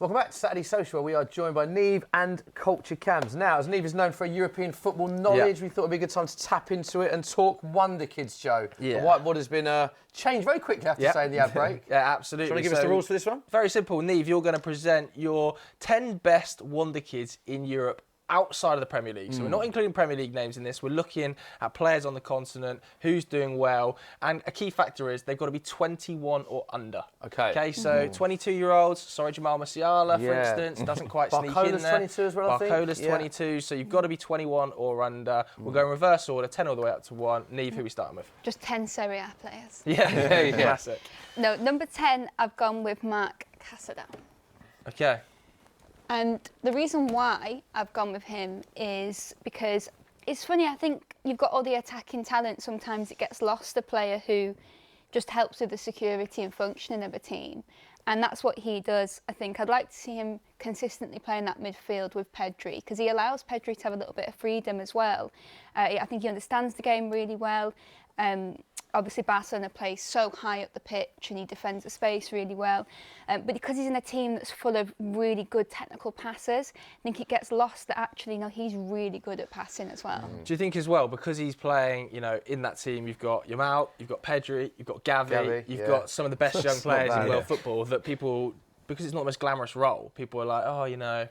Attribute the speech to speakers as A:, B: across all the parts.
A: Welcome back to Saturday Social, where we are joined by Nieve and Culturecams. Now, as Nieve is known for European football knowledge, we thought it would be a good time to tap into it and talk Wonder Kids, Joe.
B: Yeah.
A: The whiteboard has been changed very quickly, I have to say, in the ad break.
B: Yeah, absolutely.
A: Do you want to give us the rules for this one?
B: Very simple. Nieve, you're going to present your 10 best Wonder Kids in Europe outside of the Premier League. So we're not including Premier League names in this. We're looking at players on the continent, who's doing well. And a key factor is they've got to be 21 or under.
A: Okay.
B: So 22-year-olds, sorry, Jamal Musiala, for instance, doesn't quite sneak in there.
A: Barcola's 22 as well, I think.
B: Barcola's 22, so you've got to be 21 or under. We'll go in reverse order, 10 all the way up to 1. Nieve, who are we starting with?
C: Just 10 Serie A players.
B: Yeah. Classic.
C: No, number 10, I've gone with Marc Casado.
B: Okay.
C: And the reason why I've gone with him is because it's funny, I think you've got all the attacking talent, sometimes it gets lost, a player who just helps with the security and functioning of a team. And that's what he does, I think. I'd like to see him consistently playing that midfield with Pedri, because he allows Pedri to have a little bit of freedom as well. I think he understands the game really well. Obviously, Barcelona plays so high up the pitch and he defends the space really well. But because he's in a team that's full of really good technical passers, I think it gets lost that actually, he's really good at passing as well.
B: Do you think as well, because he's playing, in that team, you've got Yamal, you've got Pedri, you've got Gavi, you've got some of the best young players in world football, that people, because it's not the most glamorous role, people are like,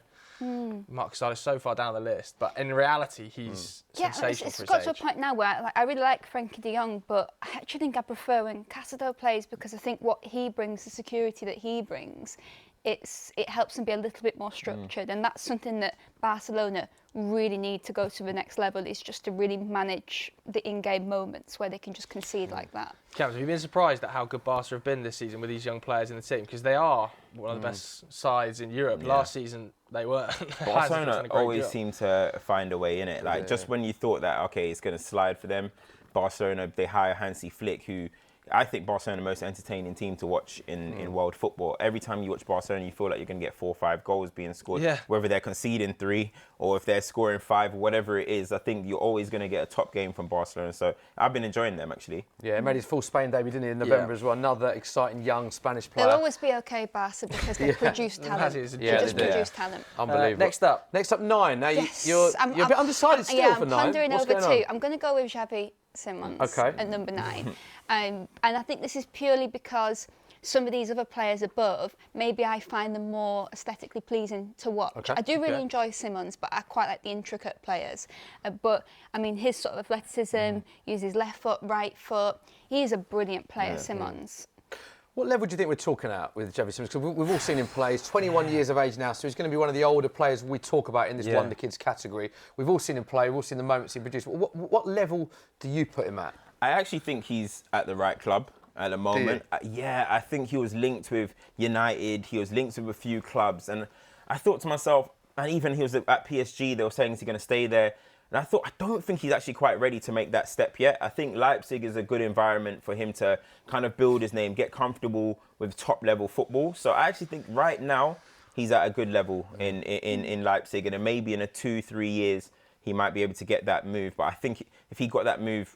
B: Marc Casado is so far down the list, but in reality, he's sensational for his
C: got
B: age.
C: to a point now where I really like Frankie de Jong, but I actually think I prefer when Casado plays, because I think what he brings, the security that he brings, it helps them be a little bit more structured, and that's something that Barcelona really need to go to the next level, is just to really manage the in-game moments where they can just concede like that.
B: Cams, have you been surprised at how good Barca have been this season with these young players in the team? Because they are one of the best sides in Europe.
D: Yeah.
B: Last season, they were.
D: Barcelona always seem to find a way in it. Like, just when you thought that, okay, it's going to slide for them, Barcelona, they hire Hansi Flick, who I think Barcelona the most entertaining team to watch in world football. Every time you watch Barcelona, you feel like you're going to get 4 or 5 goals being scored. Whether they're conceding 3 or if they're scoring 5, whatever it is, I think you're always going to get a top game from Barcelona. So I've been enjoying them, actually.
A: Yeah, he made his full Spain debut, didn't he, in November as well. Another exciting young Spanish player.
C: They'll always be okay, Barca, because they produce talent. They just produce talent.
A: Unbelievable.
B: Next up
A: 9. Now, you're a bit undecided still for 9.
C: I'm pondering over 2. I'm going to go with Xavi Simons at number 9. And I think this is purely because some of these other players above, maybe I find them more aesthetically pleasing to watch. I do really enjoy Simons, but I quite like the intricate players. But, I mean, his sort of athleticism, uses left foot, right foot. He is a brilliant player, Simons.
A: What level do you think we're talking at with Xavi Simons? Because we've all seen him play. He's 21 years of age now, so he's going to be one of the older players we talk about in this Wonder Kids category. We've all seen him play. We've all seen the moments he produced. What level do you put him at?
D: I actually think he's at the right club at the moment. I think he was linked with United. He was linked with a few clubs. And I thought to myself, and even he was at PSG, they were saying he's going to stay there. And I thought, I don't think he's actually quite ready to make that step yet. I think Leipzig is a good environment for him to kind of build his name, get comfortable with top-level football. So I actually think right now he's at a good level in Leipzig. And then maybe in a 2-3 years, he might be able to get that move. But I think if he got that move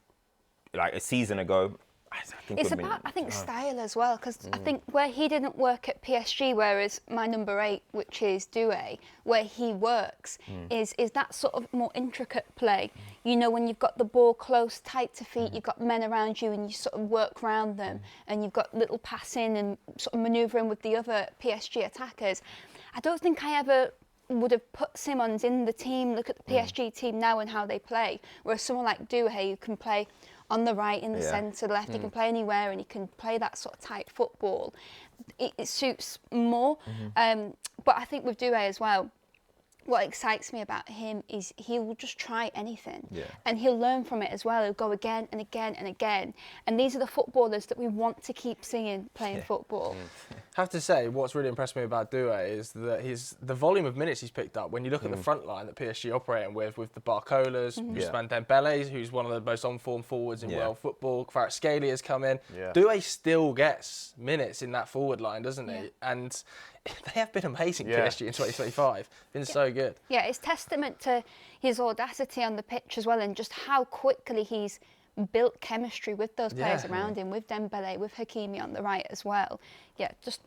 D: like a season ago, I think
C: it's about, I think, style as well, because I think where he didn't work at PSG, whereas my number 8, which is Doué, where he works, is that sort of more intricate play. When you've got the ball close, tight to feet, you've got men around you and you sort of work around them, and you've got little passing and sort of manoeuvring with the other PSG attackers. I don't think I ever would have put Simons in the team. Look at the PSG team now and how they play, whereas someone like Doué, who can play on the right, in the centre, left, he can play anywhere and he can play that sort of tight football. It suits more. But I think with Doué as well, what excites me about him is he will just try anything. And he'll learn from it as well. He'll go again and again and again. And these are the footballers that we want to keep seeing playing football.
B: I have to say, what's really impressed me about Doué is that the volume of minutes he's picked up. When you look at the front line that PSG operating with the Barcolas, Ousmane Dembele, who's one of the most on-form forwards in world football, Kvaratskhelia has come in. Doué still gets minutes in that forward line, doesn't he? And they have been amazing, PSG, in 2025. Been so good.
C: Yeah, it's testament to his audacity on the pitch as well, and just how quickly he's built chemistry with those players around him, with Dembele, with Hakimi on the right as well. Yeah, just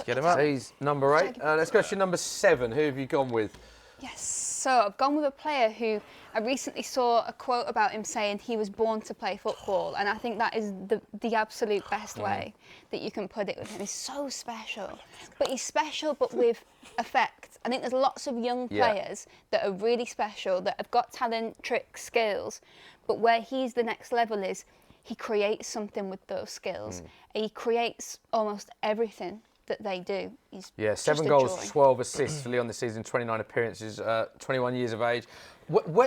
B: Get him up.
A: So he's number 8. Let's go to number 7. Who have you gone with?
C: Yes, so I've gone with a player who I recently saw a quote about him saying he was born to play football, and I think that is the absolute best way that you can put it with him. He's so special, but he's special but with effect. I think there's lots of young players that are really special, that have got talent, tricks, skills, but where he's the next level is he creates something with those skills. He creates almost everything that they do. He's
A: 7 goals, 12 assists for Lyon this season, 29 appearances, 21 years of age.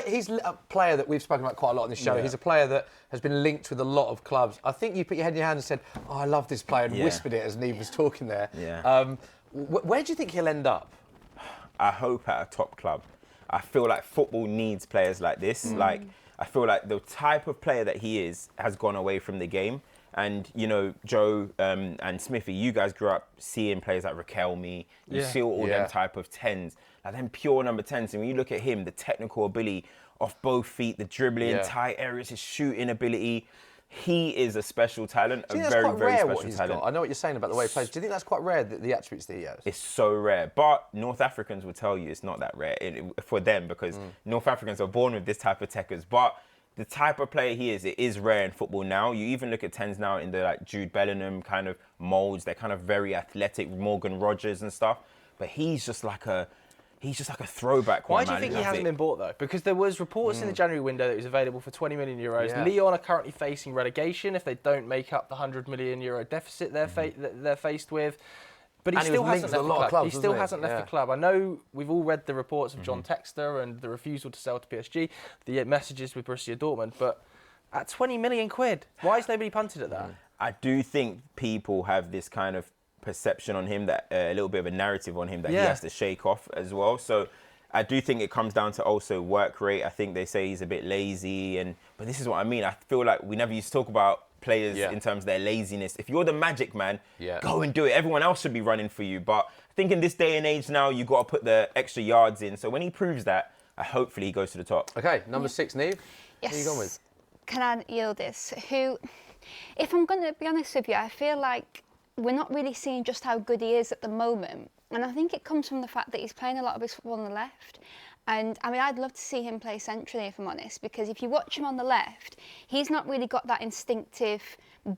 A: He's a player that we've spoken about quite a lot on this show. He's a player that has been linked with a lot of clubs. I think you put your head in your hand and said, "Oh, I love this player," and whispered it as Nieve was talking there. Where do you think he'll end up?
D: I hope at a top club. I feel like football needs players like this. Like, I feel like the type of player that he is has gone away from the game. And, you know, Joe and Smithy, you guys grew up seeing players like Raquelme. You see all them type of 10s, like them pure number 10s. And when you look at him, the technical ability off both feet, the dribbling, tight areas, his shooting ability, he is a special talent, a very, very special talent.
A: I know what you're saying about the way he plays. Do you think that's quite rare, the attributes that he has?
D: It's so rare. But North Africans will tell you it's not that rare for them, because North Africans are born with this type of techers. But the type of player he is, it is rare in football now. You even look at 10s now in the like Jude Bellingham kind of molds. They're kind of very athletic, Morgan Rogers and stuff. But he's just like a throwback.
B: Why do you think he hasn't been bought though? Because there was reports in the January window that he was available for 20 million euros. Lyon are currently facing relegation if they don't make up the 100 million euro deficit they're faced with. But he still hasn't left the club. He still hasn't left the club. I know we've all read the reports of John Textor and the refusal to sell to PSG, the messages with Borussia Dortmund, but at 20 million quid, why is nobody punted at that?
D: I do think people have this kind of perception on him, that a little bit of a narrative on him that he has to shake off as well. So I do think it comes down to also work rate. I think they say he's a bit lazy, but this is what I mean. I feel like we never used to talk about players in terms of their laziness. If you're the magic man, go and do it. Everyone else should be running for you. But I think in this day and age now, you've got to put the extra yards in. So when he proves that, hopefully he goes to the top.
A: Okay, number 6, Nieve.
C: Yes.
A: Who are you gone with?
C: Kenan Yildiz, who, if I'm going to be honest with you, I feel like we're not really seeing just how good he is at the moment. And I think it comes from the fact that he's playing a lot of his football on the left. And I mean, I'd love to see him play centrally, if I'm honest, because if you watch him on the left, he's not really got that instinctive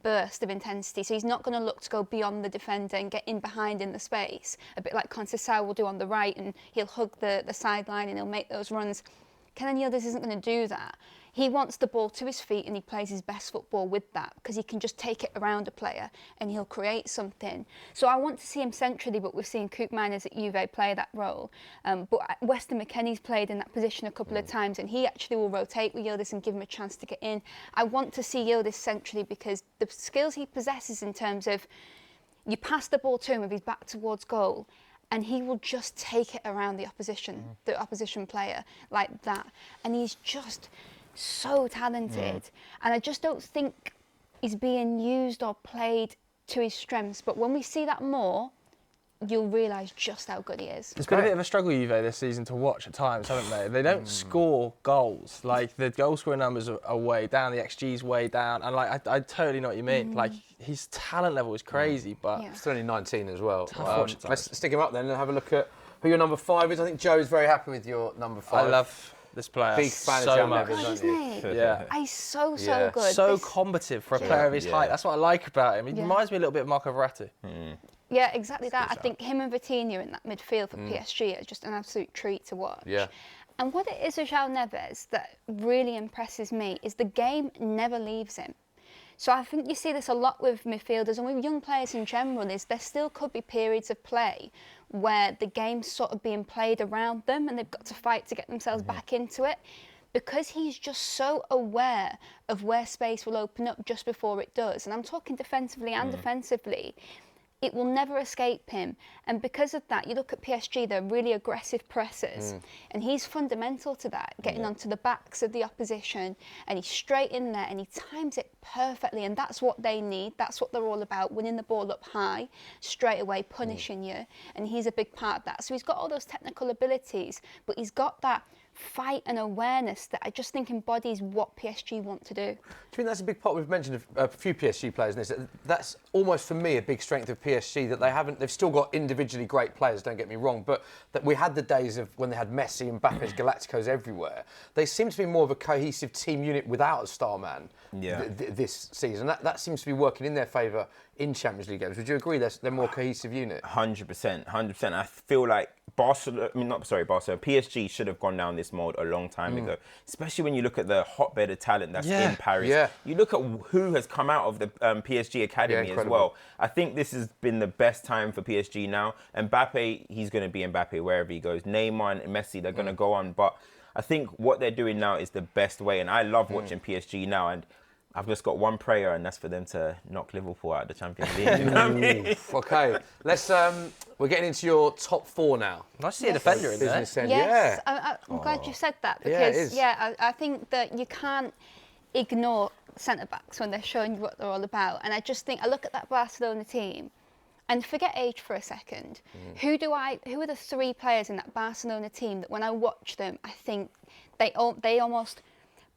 C: burst of intensity. So he's not going to look to go beyond the defender and get in behind in the space, a bit like Conceição will do on the right, and he'll hug the sideline and he'll make those runs. Kenan Yildiz isn't going to do that. He wants the ball to his feet and he plays his best football with that, because he can just take it around a player and he'll create something. So I want to see him centrally, but we've seen Koopmeiners at Juve play that role. But Weston McKennie's played in that position a couple of times, and he actually will rotate with Yildiz and give him a chance to get in. I want to see Yildiz centrally because the skills he possesses in terms of you pass the ball to him with his back towards goal, and he will just take it around the opposition player like that. And he's just so talented. And I just don't think he's being used or played to his strengths. But when we see that more, you'll realise just how good he is.
B: It's been a bit of a struggle, Juve, this season to watch at times, haven't they? They don't score goals. Like, the goal scoring numbers are way down, the XG's way down, and like I totally know what you mean. Like, his talent level is crazy, but
A: He's only 19 as well.
B: Let's
A: Let's stick him up then and have a look at who your number 5 is. I think Joe's very happy with your number 5.
B: I love this player
A: Big fan
B: so
A: of
B: much.
A: Neves,
C: Isn't he?
B: Yeah.
C: He's so
A: Yeah.
C: good.
B: So combative for a player of his height. That's what I like about him. He
C: Yeah.
B: reminds me a little bit of Marco Verratti.
C: Yeah, exactly that. I think him and Vitinha in that midfield for PSG are just an absolute treat to watch.
A: Yeah.
C: And what it is with João Neves that really impresses me is the game never leaves him. So I think you see this a lot with midfielders and with young players in general, is there still could be periods of play where the game's sort of being played around them and they've got to fight to get themselves back into it. Because he's just so aware of where space will open up just before it does. And I'm talking defensively and defensively. It will never escape him. And because of that, you look at PSG, they're really aggressive pressers. And he's fundamental to that, getting onto the backs of the opposition. And he's straight in there and he times it perfectly. And that's what they need. That's what they're all about, winning the ball up high, straight away punishing you. And he's a big part of that. So he's got all those technical abilities, but he's got that fight and awareness that I just think embodies what PSG want to do.
A: Do you think that's a big part? We've mentioned a few PSG players in this. That's almost for me a big strength of PSG, that they've still got individually great players, don't get me wrong, but that we had the days of when they had Messi and Mbappe's Galacticos everywhere. They seem to be more of a cohesive team unit without a star man this season. That seems to be working in their favour in Champions League games. Would you agree they're more cohesive unit?
D: 100%. I feel like PSG should have gone down this mode a long time ago, especially when you look at the hotbed of talent that's in Paris.
A: Yeah.
D: You look at who has come out of the PSG academy as well. I think this has been the best time for PSG now. Mbappe, he's going to be Mbappe wherever he goes. Neymar and Messi, they're going to go on. But I think what they're doing now is the best way. And I love watching PSG now. And I've just got one prayer, and that's for them to knock Liverpool out of the Champions League. You know what I mean?
A: Okay, let's. We're getting into your top 4 now.
B: Nice to see a defender in there.
A: Business end,
C: Yes,
A: yeah.
C: I'm glad you said that,
A: Yeah, it
C: because
A: is.
C: I think that you can't ignore centre-backs when they're showing you what they're all about. And I just think, I look at that Barcelona team, and forget age for a second. Who are the 3 players in that Barcelona team that when I watch them, I think they almost,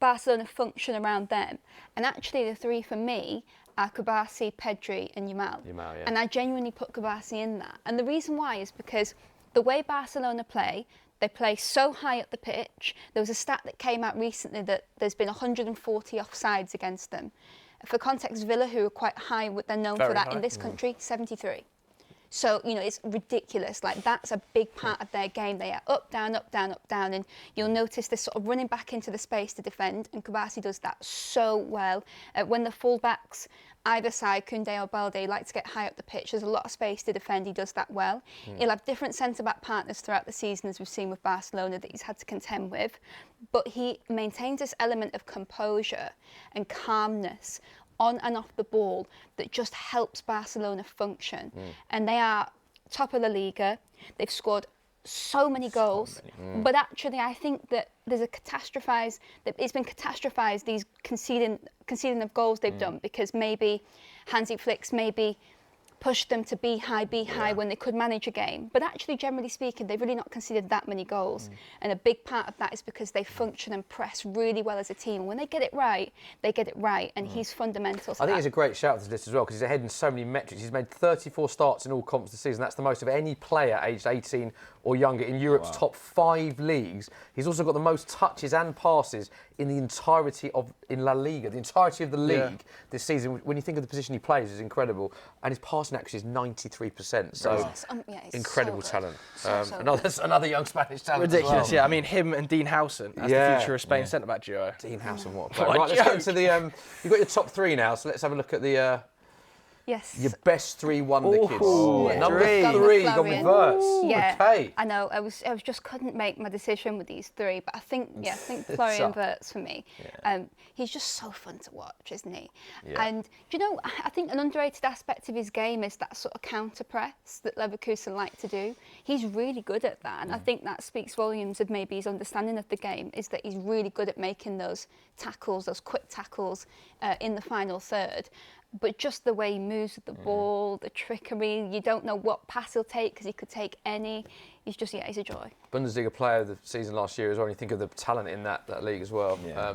C: Barcelona function around them. And actually the 3 for me are Koulibaly, Pedri and Yamal.
A: Yeah.
C: And I genuinely put Koulibaly in that. And the reason why is because the way Barcelona play, they play so high up the pitch. There was a stat that came out recently that there's been 140 offsides against them. For context, Villa, who are quite high, they're known for that in this country, 73. So, it's ridiculous. Like, that's a big part of their game. They are up, down, up, down, up, down. And you'll notice this sort of running back into the space to defend. And Koulibaly does that so well. When the fullbacks, either side, Koundé or Balde, like to get high up the pitch, there's a lot of space to defend. He does that well. He'll have different centre-back partners throughout the season, as we've seen with Barcelona, that he's had to contend with. But he maintains this element of composure and calmness on and off the ball that just helps Barcelona function. And they are top of the Liga. They've scored so many goals. But actually, I think that there's it's been catastrophized, these conceding of goals they've done, because maybe Hansi Flick's pushed them to be high when they could manage a game. But actually, generally speaking, they've really not conceded that many goals. And a big part of that is because they function and press really well as a team. When they get it right, they get it right. And he's fundamental to
A: I think
C: that.
A: he's a great shout to this list as well, because he's ahead in so many metrics. He's made 34 starts in all comps this season. That's the most of any player aged 18 or younger in Europe's top 5 leagues. He's also got the most touches and passes in the entirety in La Liga. The entirety of the league this season, when you think of the position he plays, is incredible. And his passing accuracy is 93%. So incredible talent. Another young Spanish talent.
B: Ridiculous,
A: as well.
B: yeah. I mean, him and Dean Howson as the future of Spain centre-back duo.
A: Dean Howson, what a player. Right, let's get into the... you've got your top 3 now, so let's have a look at the...
C: Yes.
A: Your best 3 wonder kids.
C: Yeah.
A: Number 3, you got with Verts.
C: Yeah.
A: Okay.
C: I know. I just couldn't make my decision with these 3, but I think Florian Wirtz for me.
A: Yeah.
C: He's just so fun to watch, isn't he?
A: Yeah.
C: And I think an underrated aspect of his game is that sort of counter press that Leverkusen like to do. He's really good at that, and I think that speaks volumes of maybe his understanding of the game, is that he's really good at making those tackles, those quick tackles in the final third. But just the way he moves with the ball, the trickery, you don't know what pass he'll take because he could take any. He's a joy.
A: Bundesliga player of the season last year as well. You think of the talent in that league as well.
D: Yeah.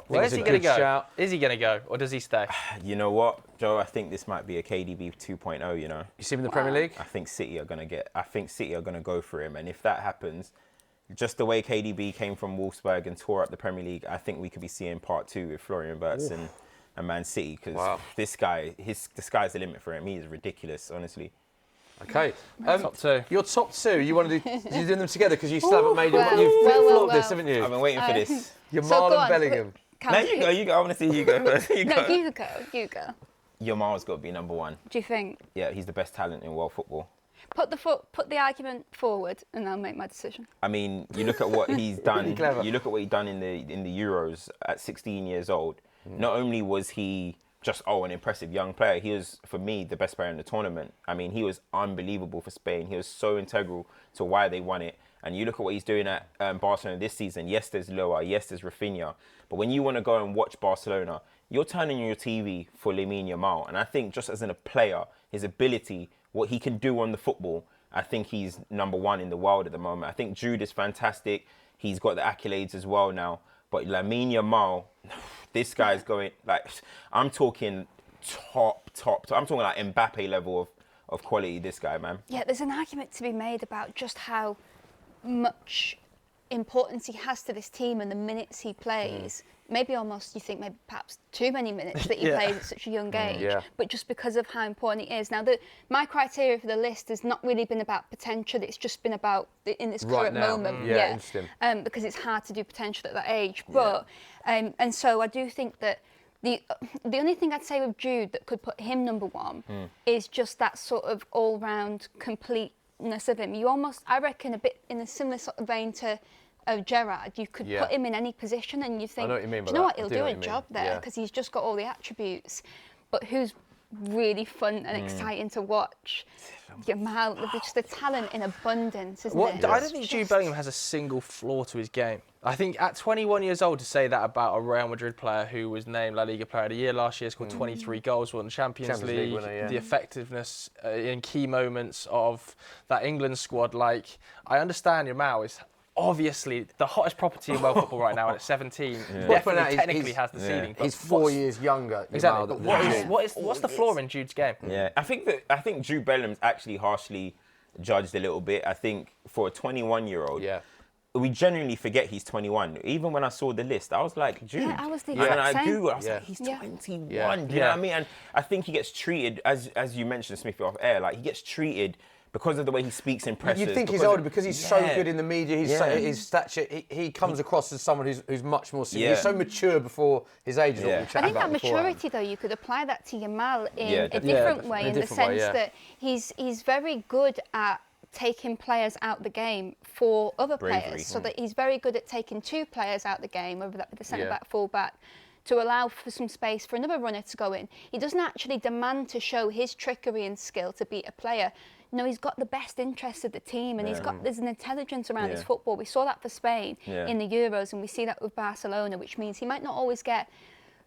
B: Where's he going to go?
A: Shout.
B: Is he going to go, or does he stay?
D: You know what, Joe? I think this might be a KDB 2.0, You
A: see him in the Premier League?
D: I think City are going to go for him. And if that happens, just the way KDB came from Wolfsburg and tore up the Premier League, I think we could be seeing part 2 with Florian Wirtz and Man City, because this guy, the sky's the limit for him. He is ridiculous, honestly.
A: Okay.
B: Top 2.
A: Your top 2, you want to do? You're doing them together because you still haven't made it. You've flip-flopped this, haven't you?
D: I've been waiting for this.
A: Yamal and Bellingham.
D: No, you go. I want to see you go first.
C: You go.
D: Yamal's got to be number 1.
C: Do you think?
D: Yeah, he's the best talent in world football.
C: Put the argument forward, and I'll make my decision.
D: I mean, you look at what he's done.
A: Really clever.
D: You look at what he's done in the Euros at 16 years old. Not only was he just an impressive young player, he was, for me, the best player in the tournament. I mean, he was unbelievable for Spain. He was so integral to why they won it. And you look at what he's doing at Barcelona this season. Yes, there's Loa. Yes, there's Rafinha. But when you want to go and watch Barcelona, you're turning on your TV for Lamine Yamal. And I think just as a player, his ability, what he can do on the football, I think he's number 1 in the world at the moment. I think Jude is fantastic. He's got the accolades as well now. But Lamine Yamal, this guy's going, like, I'm talking top. I'm talking like Mbappe level of quality, this guy, man.
C: Yeah, there's an argument to be made about just how much importance he has to this team and the minutes he plays. Maybe almost, you think, maybe perhaps too many minutes that he plays at such a young age, but just because of how important he is. Now, my criteria for the list has not really been about potential, it's just been about in this current moment.
A: Interesting.
C: Because it's hard to do potential at that age. But, and so I do think that the only thing I'd say with Jude that could put him number 1 is just that sort of all-round completeness of him. You almost, I reckon, a bit in a similar sort of vein to Gerrard, you could put him in any position and you think,
A: I know what you mean by
C: do you know
A: that.
C: what, he'll do a job there because he's just got all the attributes. But who's really fun and exciting to watch? Yamal, just the talent in abundance, isn't it?
B: I don't think Jude Bellingham has a single flaw to his game. I think at 21 years old, to say that about a Real Madrid player who was named La Liga Player of the Year last year, scored 23 goals, won the Champions League winner, the effectiveness in key moments of that England squad. Like, I understand Yamal is obviously the hottest property in world football right now, and at 17, definitely technically has the ceiling.
A: He's 4 years younger.
B: Exactly. But what's the flaw in Jude's game?
D: Yeah, I think Jude Bellingham's actually harshly judged a little bit. I think for a 21-year-old, we genuinely forget he's 21. Even when I saw the list, I was like, Jude.
C: Yeah, I was the
D: And
C: exact
D: I
C: same.
D: Googled, I was like, he's 21. Do you know what I mean? And I think he gets treated, as you mentioned, Smithy, off air, like he gets treated because of the way he speaks in press.
A: You think he's older because he's so good in the media, his stature, he comes across as someone who's much more senior. He's so mature before his age.
C: I think that maturity, though, you could apply that to Yamal in a different way, in the sense that he's very good at taking players out the game for other players, so that he's very good at taking 2 players out the game, whether that be the centre-back, full-back, to allow for some space for another runner to go in. He doesn't actually demand to show his trickery and skill to beat a player. No, he's got the best interests of the team, and there's an intelligence around his football. We saw that for Spain in the Euros, and we see that with Barcelona, which means he might not always get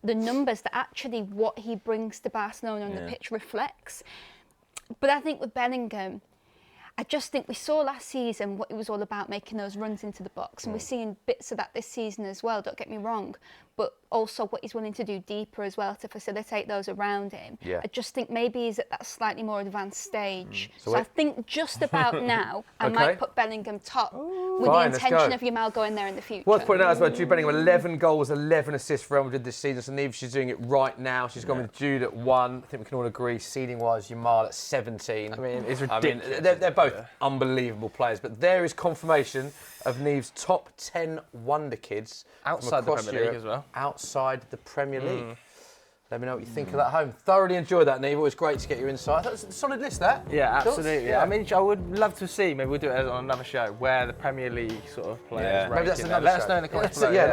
C: the numbers that actually what he brings to Barcelona on the pitch reflects. But I think with Bellingham, I just think we saw last season what it was all about, making those runs into the box, and we're seeing bits of that this season as well, don't get me wrong, but also what he's willing to do deeper as well to facilitate those around him. I just think maybe he's at that slightly more advanced stage. So I think just about now, I might put Bellingham top with the intention of Yamal going there in the future.
A: Worth pointing out as well, Jude Bellingham, 11 goals, 11 assists for Real Madrid this season. So Nieve, she's doing it right now. She's gone with Jude at 1. I think we can all agree, seeding-wise, Yamal at 17.
B: I mean, it's ridiculous.
A: They're both unbelievable players, but there is confirmation of Nieve's top 10 wonder kids
B: outside the Premier League as well.
A: Outside the Premier League. Let me know what you think of that at home. Thoroughly enjoyed that, Nieve. Always great to get your insight. That was a solid list, that.
B: Yeah, absolutely. I mean, I would love to see, maybe we'll do it on another show, where the Premier League sort of players rank.
A: Maybe that's another
B: Let us
A: show.
B: know in the comments below.